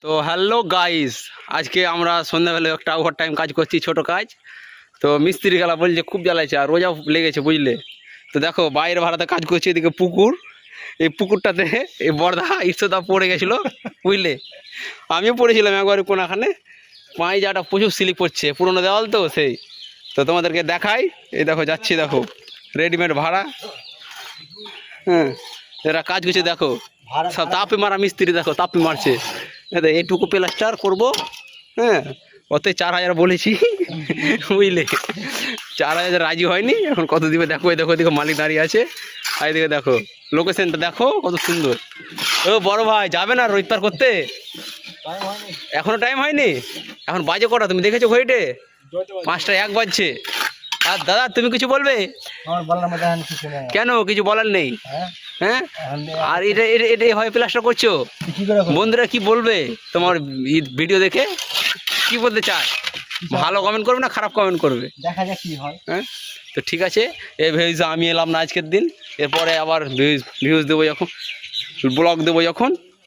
তো hello guys, আজকে আমরা সন্ধ্যাবেলায় একটা ওভার টাইম কাজ করছি, ছোট কাজ। তো মিস্ত্রি গেলা বলছে খুব জ্বালাইছে আর রোজা লেগেছে, বুঝলে। তো দেখো বাইরে ভাড়াতে কাজ করছি, এদিকে পুকুর, এই পুকুরটাতে এই বর্দা ইষ্টদা পড়ে গেছিলো, বুঝলে। আমিও পড়েছিলাম একবার কোনাখানে, পায়ে যাটা প্রচুর স্লিপ পড়ছে, পুরোনো দেওয়াল তো সেই। তো তোমাদেরকে দেখাই, এই দেখো যাচ্ছি, দেখো রেডিমেড ভাড়া। হ্যাঁ, এরা কাজ করছে, দেখো সব তাপি মারা মিস্ত্রি, দেখো তাপি মারছে। এইটুকু প্লাস্টার করবো, হ্যাঁ, ওতে 4,000 বলেছি, বুঝলে। 4,000 রাজি হয়নি, এখন কত দিবে দেখো। এই দেখো, দেখো মালিক দাঁড়িয়ে আছে, আর এদিকে দেখো লোকেশনটা দেখো কত সুন্দর। ও বড় ভাই, যাবে না রোদ পার করতে? এখনো টাইম হয়নি? এখন বাজে কটা তুমি দেখেছো ঘড়িতে? 5টা 1 বাজছে। আর দাদা তুমি কিছু বলবে? কেন কিছু বলার নেই? হ্যাঁ, আর এটা এটা এটা হয় প্লাস্টার করছো, বন্ধুরা কি বলবে তোমার ভিডিও দেখে? কি বলতে চায়? ভালো কমেন্ট করবে না খারাপ কমেন্ট করবে? দেখা যাক কি হয়। হ্যাঁ, তো ঠিক আছে। এই ভিউজ আমি এলাম না আজকের দিন, এরপরে আবার ভিউজ দেবো যখন, ব্লগ দেবো যখন,